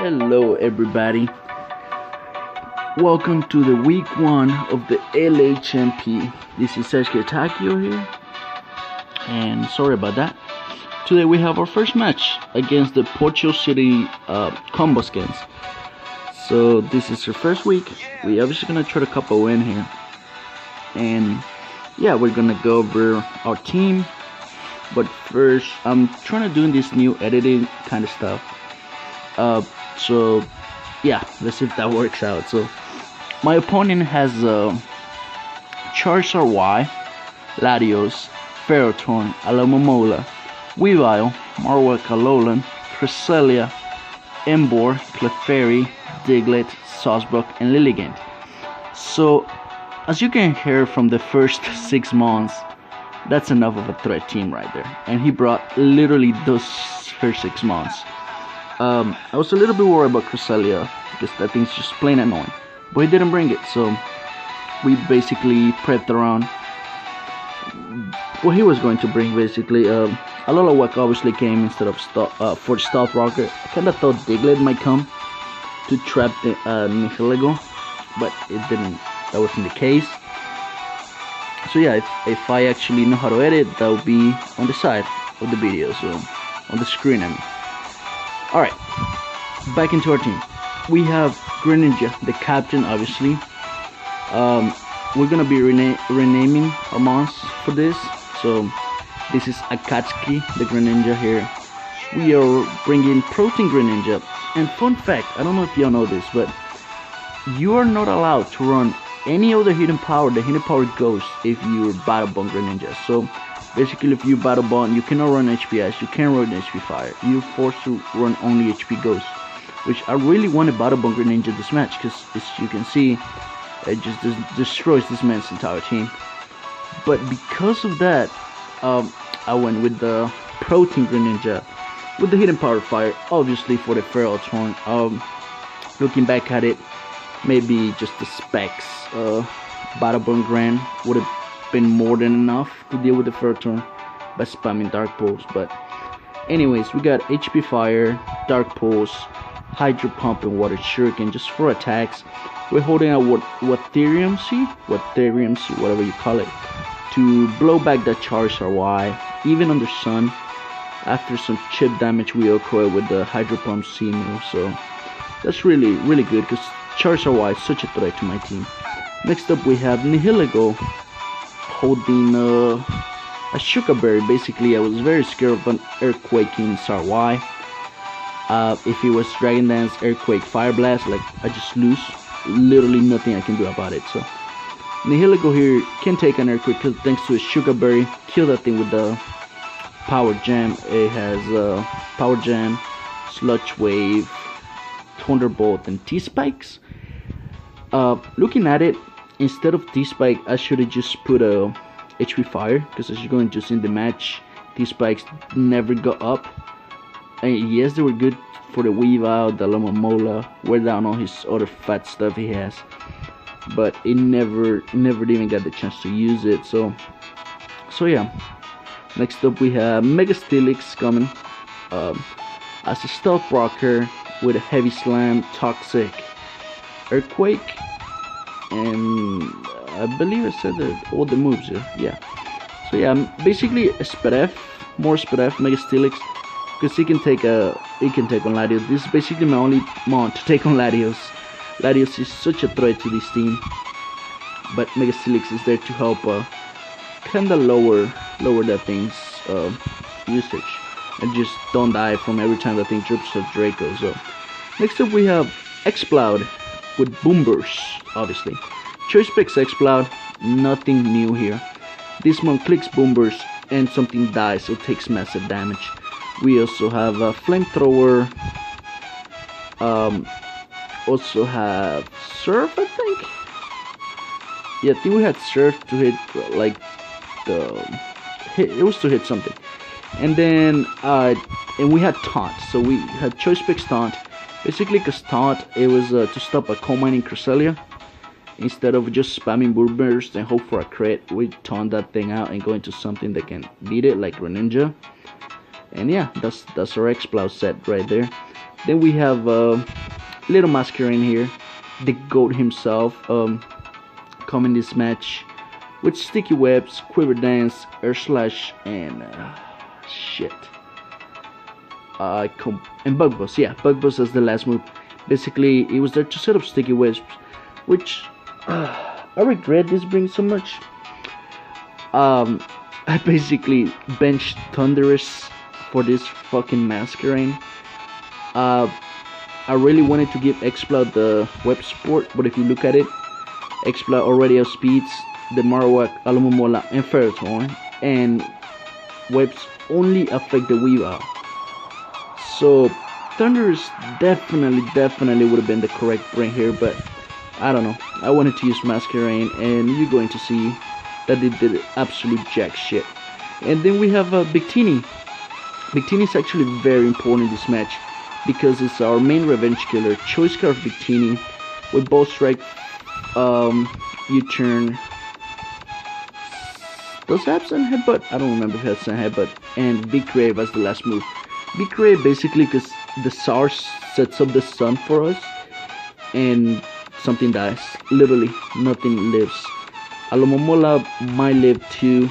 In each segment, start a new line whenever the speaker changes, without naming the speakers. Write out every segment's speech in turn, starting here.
Hello everybody. Welcome to the week 1 of the LHMP. This is Sergio Takio here. And sorry about that. Today we have our first match against the Portugal City Combo Skins. So this is our first week. We obviously gonna try to cup a win here. And yeah, we're gonna go over our team. But first, I'm trying to do this new editing kind of stuff. So yeah, let's see if that works out. So my opponent has Charizard Y, Latios, Ferrothorn, Alomomola, Weavile, Marowak Alolan, Cresselia, Emboar, Clefairy, Diglett, Sawsbuck, and Lilligant. So as you can hear from the first 6 months, that's enough of a threat team right there. And he brought literally those first 6 months. I was a little bit worried about Cresselia because that thing's just plain annoying, but he didn't bring it, so we basically prepped around what he was going to bring. Basically, Alola obviously came instead of for Stealth Rocket. I kind of thought Diglett might come to trap the Nihilego, but it didn't. That wasn't the case. So yeah, if I actually know how to edit, that will be on the side of the video, so on the screen. I mean. Alright, back into our team. We have Greninja, the captain, obviously. We're gonna be renaming our monsters for this. So this is Akatsuki, the Greninja here. We are bringing Protein Greninja. And fun fact, I don't know if y'all know this, but you are not allowed to run any other hidden power. The hidden power goes if you're Battle Bond Greninja. So basically, if you Battle Bond, you cannot run HP Ice, you can't run HP Fire. You're forced to run only HP Ghost, which I really wanted Battle Bond Greninja this match, because as you can see, it just destroys this man's entire team. But because of that, I went with the Protein Greninja with the hidden power Fire, obviously for the Ferrothorn. Looking back at it, maybe just the specs, Battle Bond Gran would have been more than enough to deal with the Ferrothorn by spamming Dark Pulse. But anyways, we got HP Fire, Dark Pulse, Hydro Pump, and Water Shuriken just for attacks. We're holding out Waterium Seed, whatever you call it, to blow back that Charizard Y, even under Sun. After some chip damage, we occur with the Hydro Pump C move, so that's really good, because Charizard Y is such a threat to my team. Next up, we have Nihilego holding a Sugar Berry. Basically, I was very scared of an Earthquaking Sarwai. If it was Dragon Dance, Earthquake, Fire Blast, like, I just lose. Literally nothing I can do about it. So Nihilego here can take an Earthquake because thanks to his Sugar Berry, kill that thing with the Power Jam. It has Power Jam, Sludge Wave, Thunderbolt, and T-Spikes. Looking at it, instead of T-Spike, I should have just put a HP Fire, because as you're going to see in the match, T-Spikes never got up. And yes, they were good for the Weavile, the Alomomola, wear down all his other fat stuff he has, but it never even got the chance to use it. So yeah. Next up, we have Mega Steelix coming as a Stealth Rocker with a Heavy Slam, Toxic, Earthquake, and I believe I said that all the moves here. Yeah. So yeah, basically a Spreff, more Spreff, Mega Steelix, because he can take on Latios. This is basically my only mon to take on Latios. Latios is such a threat to this team, but Mega Steelix is there to help kinda lower that thing's usage, and just don't die from every time that thing drips a Draco. So next up, we have Exploud with Boomburst, obviously. Choice picks Exploud, nothing new here. This one clicks Boomburst and something dies, so it takes massive damage. We also have a Flamethrower, also have Surf, I think. Yeah, I think we had Surf to hit, like, it was to hit something. And then, and we had Taunt, so we had Choice picks Taunt. Basically, because Taunt, it was to stop a Coal Mining Cresselia. Instead of just spamming Boomburst and hope for a crit, we Taunt that thing out and go into something that can beat it, like Greninja. And yeah, that's our Exploud set right there. Then we have Little Masquerain here, the GOAT himself, come in this match with Sticky Webs, Quiver Dance, Air Slash, and shit. And Bug Buzz, yeah, Bug Buzz as the last move. Basically, it was there to set up Sticky Webs, which I regret this brings so much. I basically benched Thundurus for this fucking Masquerain. I really wanted to give Exploud the web support, but if you look at it, Exploud already outspeeds the Marowak, Alomomola, and Ferrothorn, and webs only affect the Weavile. So Thundurus definitely would have been the correct brain here, but I don't know. I wanted to use Masquerain, and you're going to see that it did absolute jack shit. And then we have Victini. Victini is actually very important in this match because it's our main revenge killer. Choice Scarf Victini with Bolt Strike, U-turn. Does it have Sun Headbutt? I don't remember if it has Sun Headbutt. And Big Crave as the last move. Big Crave basically because the SARS sets up the sun for us and something dies. Literally, nothing lives. Alomomola might live too.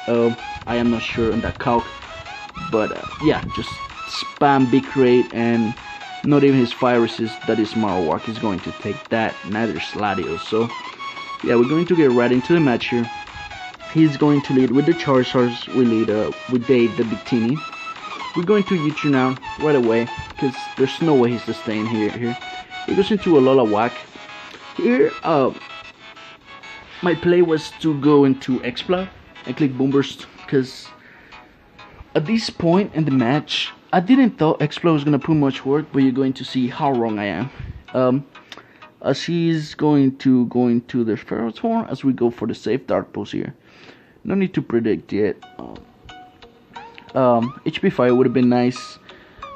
I am not sure on that calc. But yeah, just spam Big Crave and not even his fire resist, that is Marowak, is going to take that. Neither is Latios. So yeah, we're going to get right into the match here. He's going to lead with the Charizards. We lead with Dave the Victini. We're going to U-turn out right away because there's no way he's just staying here. He goes into Alola Whack. Here, my play was to go into Exploud and click Boom Burst because at this point in the match, I didn't thought Exploud was gonna put much work, but you're going to see how wrong I am. As he's going to the Ferrothorn as we go for the safe Dark Pulse here. No need to predict yet. HP Fire would have been nice,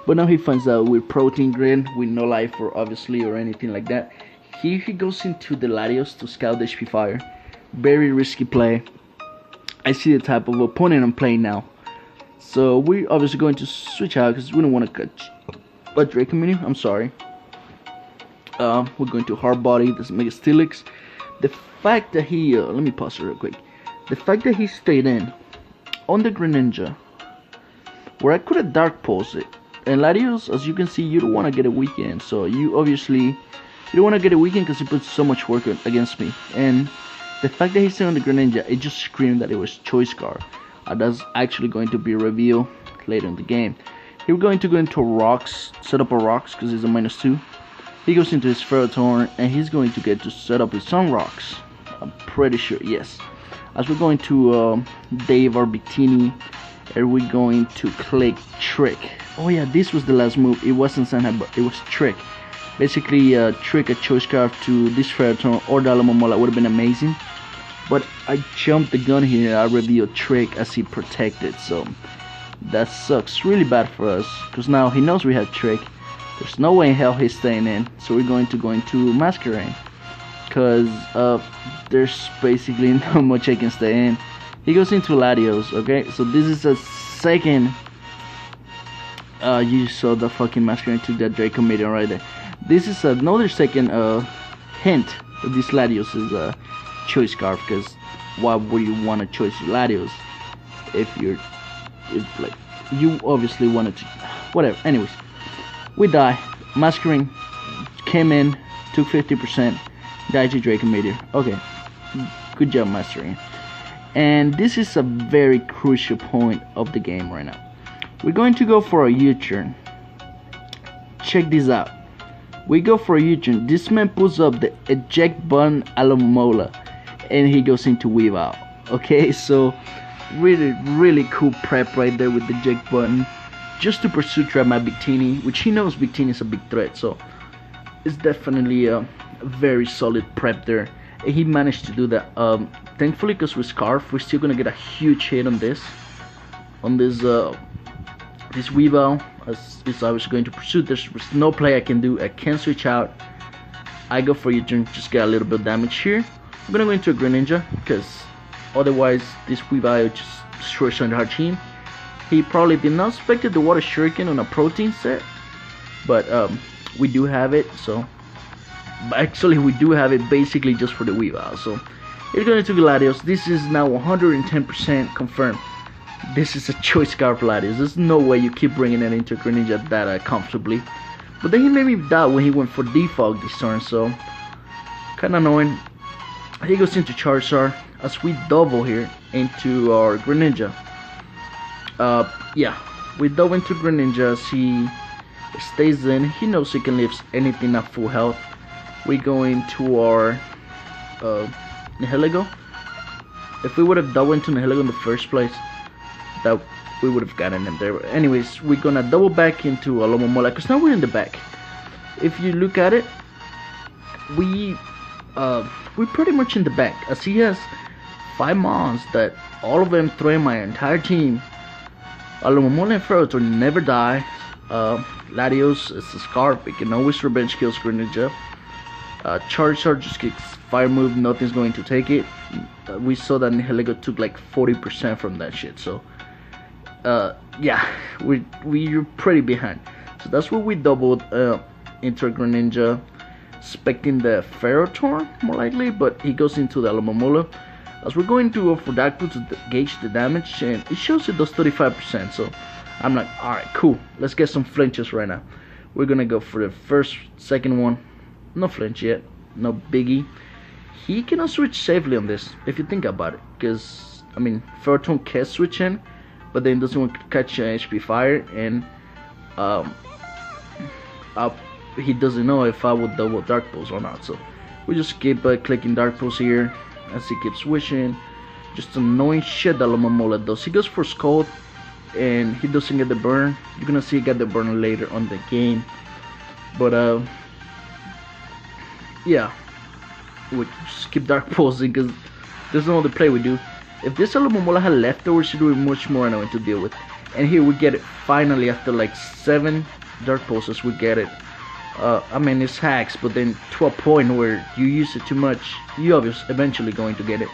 but now he finds out with Protein Grid with no life or obviously or anything like that. Here he goes into the Latios to scout the HP Fire. Very risky play. I see the type of opponent I'm playing now. So we're obviously going to switch out because we don't want to catch a Draco Meteor. I'm sorry. We're going to Hard Body, this Mega Steelix. The fact that he, let me pause it real quick. The fact that he stayed in on the Greninja, where I could have Dark Pulse it. And Latios, as you can see, you don't want to get a weekend. So you don't want to get a weekend because he puts so much work against me. And the fact that he's staying on the Greninja, it just screamed that it was Choice Scarf. That's actually going to be revealed later in the game. Here we're going to go into Rocks, set up a Rocks because he's a -2. He goes into his Ferrothorn and he's going to get to set up his own Rocks. I'm pretty sure, yes. As we're going to Dave our Victini, and we're going to click Trick. Oh yeah, this was the last move. It wasn't Sunhead, but it was Trick. Basically, Trick a Choice Scarf to this Ferrothorn or the Alomomola would have been amazing. But I jumped the gun here. I revealed Trick as he protected, so that sucks really bad for us because now he knows we have Trick. There's no way in hell he's staying in, so we're going to go into Masquerain because there's basically not much I can stay in. He goes into Latios, okay? So this is a second. You saw the fucking Masquerain took that Draco Meteor right there. This is another second hint that this Latios is a Choice Scarf, because why would you want to choose Latios if like you obviously wanted to, whatever. Anyways, we die. Masquerain came in, took 50%, died to Draco Meteor. Okay, good job, Masquerain. And this is a very crucial point of the game right now. We're going to go for a U-turn. Check this out. We go for a U-turn. This man pulls up the eject button Alomomola, and he goes into Weavile. Okay, so really cool prep right there with the eject button, just to pursue trap my Victini, which he knows Victini is a big threat. So it's definitely a very solid prep there, and he managed to do that. Thankfully, because with Scarf, we're still gonna get a huge hit on this Weavile, as is obviously going to pursue. There's no play I can do. I can't switch out. I go for U-turn, just get a little bit of damage here. I'm gonna go into a Greninja because otherwise this Weavile just destroys Thunderheart team. He probably did not expect the Water Shuriken on a Protein set, but we do have it. So actually we do have it basically just for the Weavile. So it's going to Gladius. This is now 110% confirmed. This is a choice card for Gladius. There's no way you keep bringing it into Greninja that comfortably. But then he made me doubt when he went for Defog this turn, so kinda annoying. He goes into Charizard as we double here into our Greninja. Yeah, we double into Greninja as he stays in. He knows he can lift anything at full health. We go into our Nihilego. If we would have doubled into Nihilego in the first place, that we would have gotten him there. But anyways, we're gonna double back into Alomomola because now we're in the back. If you look at it, we're pretty much in the back as he has 5 mons that all of them threaten my entire team. Alomomola and Ferrothorn never die. Latios is a Scarf, it can always revenge kills Greninja. Charizard just kicks fire move, nothing's going to take it. We saw that Nihilego took like 40% from that shit, so yeah, we're pretty behind. So that's what we doubled into Greninja, expecting the Ferrothorn more likely, but he goes into the Alomomola. As we're going to go for Darkpool to gauge the damage, and it shows it does 35%, so I'm like, alright, cool, let's get some flinches right now. We're gonna go for the second one. No flinch yet, no biggie. He cannot switch safely on this, if you think about it, because, I mean, Ferrothorn can switch in, but then doesn't want to catch HP fire, and he doesn't know if I would double Dark Pulse or not. So we just keep clicking Dark Pulse here as he keeps switching. Just annoying shit that Alomomola does. He goes for Scald and he doesn't get the burn. You're gonna see he get the burn later on the game, but yeah, we just keep Dark Pulsing because there's no other play we do. If this Alomomola had leftovers, it would be much more annoying to deal with. And here we get it finally after like 7 Dark Pulses. We get it. I mean, it's hacks, but then to a point where you use it too much, you obviously eventually going to get it.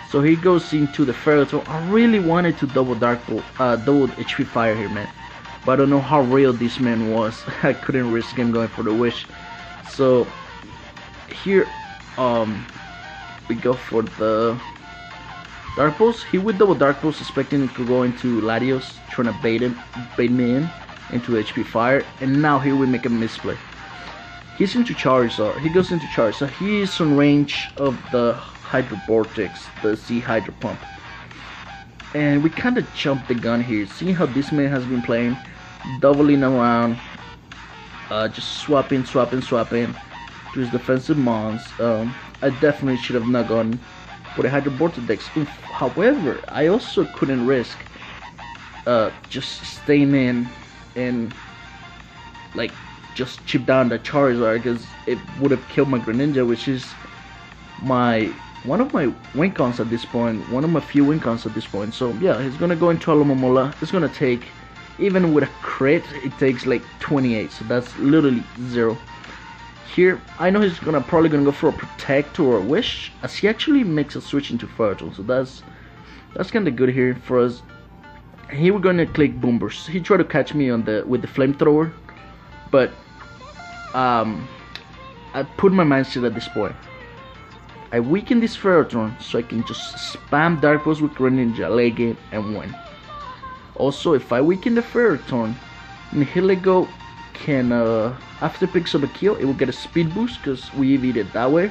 So he goes into the Ferrothorn. I really wanted to double double HP fire here, man, but I don't know how real this man was. I couldn't risk him going for the wish. So here, we go for the Dark Pulse. He would double Dark Pulse, expecting it to go into Latios, trying to bait me into HP fire, and now here we make a misplay. He's into Charizard. He goes into Charizard. He is on range of the Hydro Vortex, the Z Hydro Pump, and we kind of jumped the gun here. Seeing how this man has been playing, doubling around, just swapping to his defensive mons. I definitely should have not gone for the Hydro Vortex. However, I also couldn't risk just staying in and like just chip down the Charizard, because it would have killed my Greninja, which is one of my win cons at this point, one of my few win cons at this point. So yeah, he's gonna go into Alomomola. It's gonna take, even with a crit, it takes like 28, so that's literally 0. Here, I know he's probably gonna go for a Protect or a Wish, as he actually makes a switch into Fertile, so that's kind of good here for us. Here we're gonna click Boom Burst. He tried to catch me with the Flamethrower, but I put my mindset at this point. I weaken this Ferrothorn so I can just spam Dark Pulse with Greninja late game and win. Also, if I weaken the Ferrothorn, Nihilego can, after it picks up a kill, it will get a speed boost because we EV'd it that way.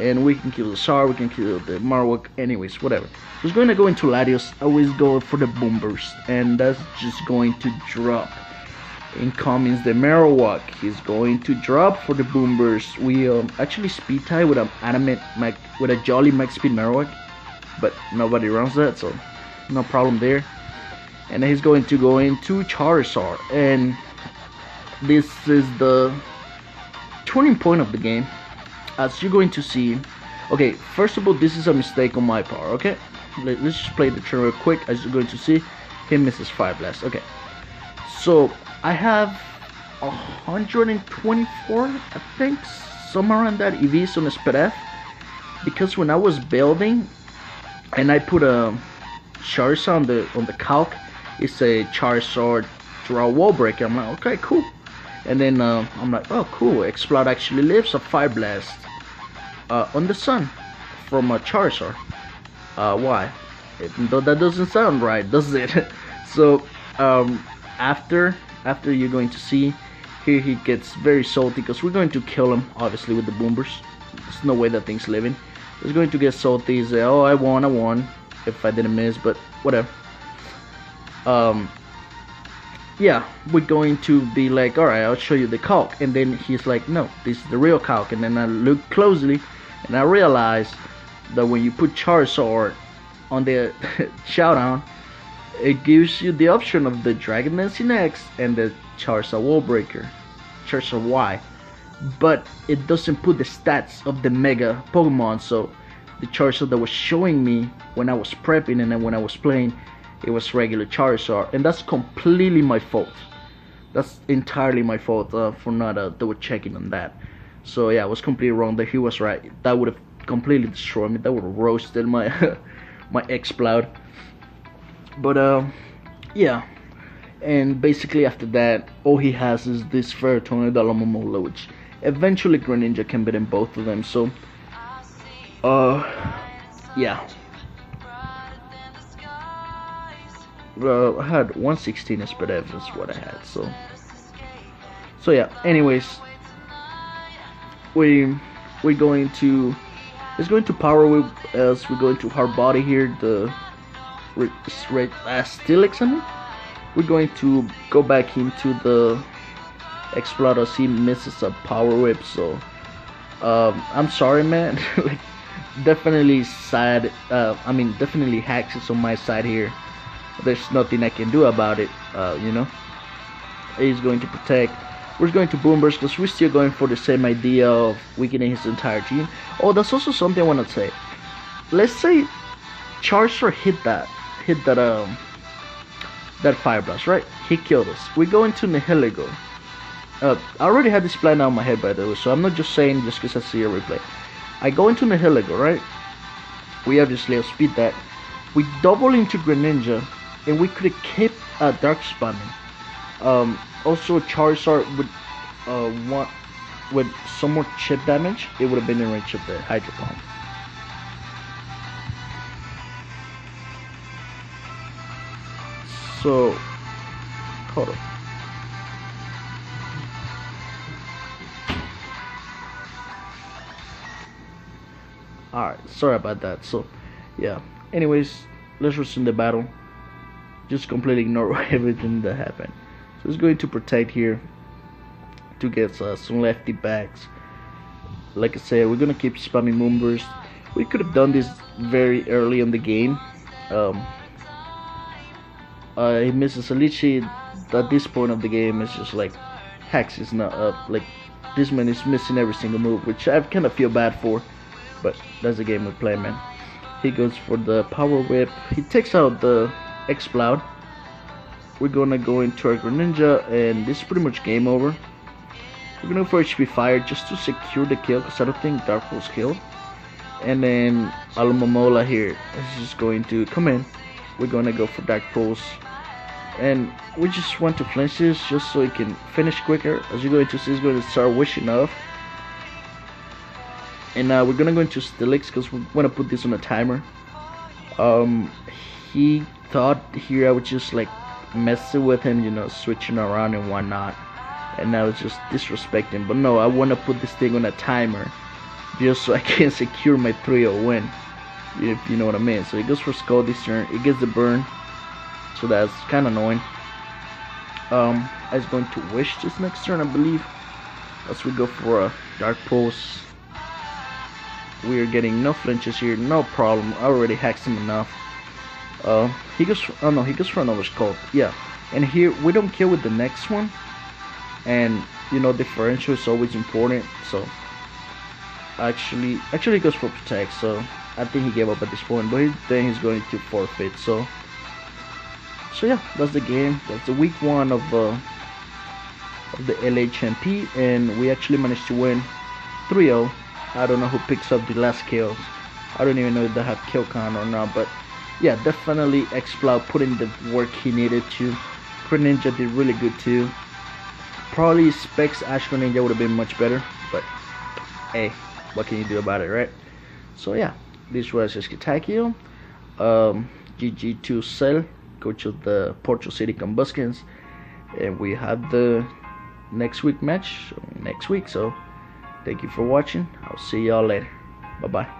And we can kill the Sar, we can kill the Marowak, anyways, whatever. Just going to go into Latios, always go for the Boom Burst, and that's just going to drop. Incoming the Marowak, he's going to drop for the Boom Burst. We actually speed tie with a Jolly Max Speed Marowak, but nobody runs that, so no problem there. And he's going to go into Charizard, and this is the turning point of the game, as you're going to see. Okay, first of all, this is a mistake on my part. Okay, let's just play the turn real quick. As you're going to see, he misses Fire Blast. Okay, so I have 124, I think, somewhere around that EVs on the Spadef, because when I was building and I put a Charizard on the calc, it's a Charizard draw wall breaker. I'm like, okay, cool. And then I'm like, oh cool, Explode actually lives a Fire Blast on the sun from a Charizard. Why? Though that doesn't sound right, does it? So after you're going to see here, he gets very salty because we're going to kill him obviously with the Boomers. There's no way that thing's living. He's going to get salty, say, oh, I won if I didn't miss, but whatever. Yeah, we're going to be like, alright, I'll show you the calc. And then he's like, no, this is the real calc. And then I look closely and I realize that when you put Charizard on the showdown, it gives you the option of the Dragon Dancing X and the Charizard Wall Breaker, Charizard Y, but it doesn't put the stats of the Mega Pokemon. So the Charizard that was showing me when I was prepping and then when I was playing, it was regular Charizard, and that's completely my fault. That's entirely my fault for not double checking on that. So yeah, I was completely wrong there. He was right. That would have completely destroyed me. That would have roasted my my Exploud. But yeah, and basically after that, all he has is this Ferrothorn and Alomomola, which eventually Greninja can beat in both of them. So yeah. I had 116 SPDF is what I had. So yeah. Anyways, we're going to Power Whip as we go into Hard Body here. The Steelix, I mean. We're going to go back into the Exploder. He misses a Power Whip, so I'm sorry, man. Like, definitely sad. I mean, definitely hacks is on my side here. There's nothing I can do about it, you know. He's going to protect. We're going to Boom Burst because we're still going for the same idea of weakening his entire team. Oh, that's also something I want to say. Let's say Charizard hit that Fire Blast, right? He killed us. We go into Nihilego. I already had this plan out in my head, by the way, so I'm not just saying just because I see a replay. I go into Nihilego, right? We obviously outspeed that. We double into Greninja, and we could have kept Dark Spamming. Also, Charizard with some more chip damage, it would have been in range of the Hydro Pump. So, hold on. Alright, sorry about that. So, yeah. Anyways, let's resume the battle. Just completely ignore everything that happened. So it's going to protect here to get some lefty backs. Like I said, we're gonna keep spamming Moonburst. We could have done this very early in the game. He misses a Lychee. At this point of the game, it's just like Hex is not up. Like, this man is missing every single move, which I kind of feel bad for. But that's the game we play, man. He goes for the Power Whip. He takes out the Exploud. We're gonna go into our Greninja, and this is pretty much game over. We're gonna go for HP Fire just to secure the kill, because I don't think Dark Pulse killed. And then Alomomola here is just going to come in. We're gonna go for Dark Pulse, and we just want to flinch this just so it can finish quicker. As you're going to see, it's going to start wishing off. And we're gonna go into Steelix because we want to put this on a timer. He thought here I would just like messing with him, you know, switching around and whatnot, and I was just disrespecting. But no, I want to put this thing on a timer just so I can secure my 3-0 win, if you know what I mean. So he goes for Skull this turn. It gets the burn, so that's kind of annoying. I was going to Wish this next turn, I believe, as we go for a Dark Pulse. We are getting no flinches here, no problem. I already hacked him enough. He goes for, oh no, he goes for another Skull. Yeah, and here we don't kill with the next one, and you know, differential is always important. So actually he goes for Protect. So I think he gave up at this point, but then he's going to forfeit. So yeah, that's the game. That's the week 1 of the LHMP, and we actually managed to win 3-0. I don't know who picks up the last kills. I don't even know if they have kill count or not, but yeah, definitely Exploud put in the work he needed to. Greninja did really good too. Probably Specs Ash Ninja would have been much better, but hey, what can you do about it, right? So yeah, this was Esquitakio, GG to Cell, coach of the Portugal City Combustions, and we have the next week match next week. So thank you for watching. I'll see y'all later. Bye bye.